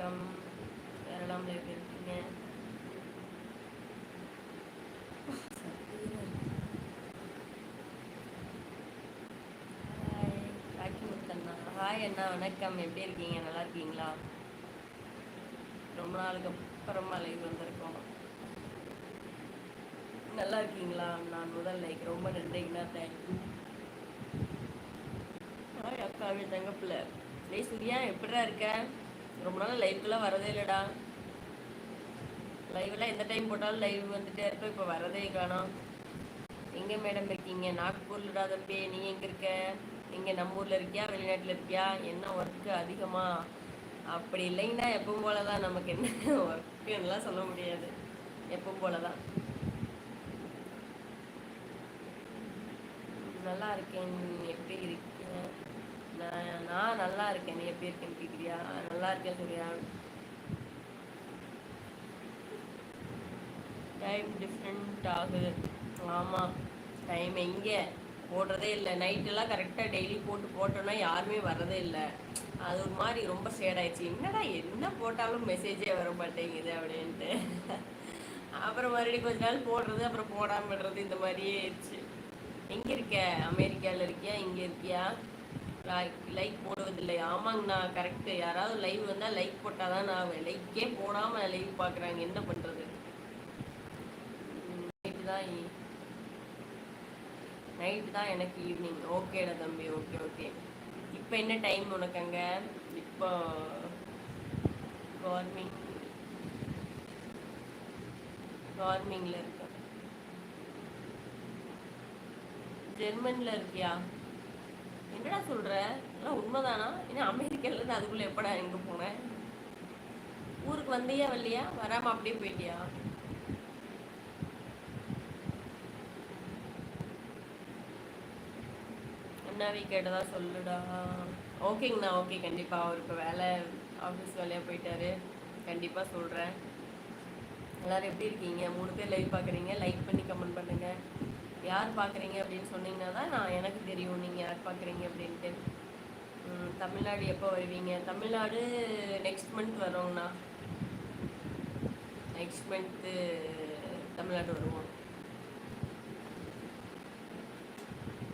வணக்கம். யாரெல்லாம் லைவ் இருக்கீங்க? ஹாய் ராக்கி முத்தண்ணா. ஹாய் அண்ணா, வணக்கம். எப்படி இருக்கீங்க? நல்லா இருக்கீங்களா? ரொம்ப நாளுக்கு அப்புறமா லைவ் வந்திருக்கோம். நல்லா இருக்கீங்களா? நான் முதல் லைக் ரொம்ப நன்றிங்கண்ணா, தேங்க்யூ. ஹாய் அக்காவே தங்கப்பில்ல. டேய் சூர்யா, எப்படிடா இருக்க? ரொம்ப நாள் லைவுக்குலாம் வரதே இல்லைடா. லைவ்லாம் எந்த டைம் போட்டாலும் லைவ் வந்துட்டே இருக்கோம். இப்போ வரதே காணோம். எங்கே மேடம் இருக்கீங்க? நாக்பூர்லடா தம்பி. நீ எங்கே இருக்க? எங்கே நம்ம ஊரில் இருக்கியா, வெளிநாட்டில் இருக்கியா? என்ன ஒர்க்கு அதிகமா? அப்படி இல்லைங்கன்னா எப்பவும் போல தான். நமக்கு என்ன ஒர்க்குன்னெலாம் சொல்ல முடியாது. எப்பவும் போல தான். நல்லா இருக்கேன். எப்படி இருக்கீங்க? நான் நல்லா இருக்கேன். நீ எப்படி இருக்கேன்னு கேட்குறியா? நல்லா இருக்கேன் சூர்யா. டைம் டிஃப்ரெண்ட் ஆகுது. ஆமாம், டைம் எங்கே போடுறதே இல்லை. நைட்டெல்லாம் கரெக்டாக டெய்லி போட்டோன்னா யாருமே வர்றதே இல்லை. அது ஒரு மாதிரி ரொம்ப சேடாயிடுச்சு. என்னடா என்ன போட்டாலும் மெசேஜே வர மாட்டேங்குது அப்படின்ட்டு. அப்புறம் மறுபடியும் கொஞ்ச நாள் போடுறது, அப்புறம் போடாமல் விடுறது, இந்த மாதிரியே ஆயிடுச்சு. எங்கே இருக்க? அமெரிக்காவில் இருக்கியா? இங்கே இருக்கியா? லைக் போடுவதில்லை. ஆமாங்கண்ணா, கரெக்டு. யாராவது லைவ் வந்தால் லைக் போட்டால் தான் நான் லைக்கே போடாமல் லைவ் பார்க்குறாங்க. என்ன பண்ணுறது? நைட்டு தான் எனக்கு ஈவினிங். ஓகேடா தம்பி, ஓகே ஓகே. இப்போ என்ன டைம் உனக்கு அங்கே? இப்போ கார்மிங்கில் இருக்க. ஜெர்மனியில் இருக்கியா? என்னடா சொல்கிற? எல்லாம் உண்மைதானா? ஏன்னா அமெரிக்காவிலேருந்து அதுக்குள்ளே எப்படா எங்கே போனேன்? ஊருக்கு வந்தியா வரலையா? வராமல் அப்படியே போயிட்டியா? அண்ணாவி கேட்டதா சொல்லுடா. ஓகேங்கண்ணா, ஓகே. கண்டிப்பாக அவர் இப்போ வேலை, ஆஃபீஸ் வேலையாக போயிட்டாரு. கண்டிப்பாக சொல்கிறேன். எல்லோரும் எப்படி இருக்கீங்க? 3 பேர் லைவ் பார்க்குறீங்க. லைக் பண்ணி கமெண்ட் பண்ணுங்கள். யார் பார்க்குறீங்க அப்படின்னு சொன்னீங்கன்னா தான் நான் எனக்கு தெரியும் நீங்கள் யார் பார்க்குறீங்க அப்படின்ட்டு. தமிழ்நாடு எப்போ வருவீங்க? தமிழ்நாடு நெக்ஸ்ட் மந்த் வரோங்கண்ணா. நெக்ஸ்ட் மந்த்து தமிழ்நாடு வருவோம்.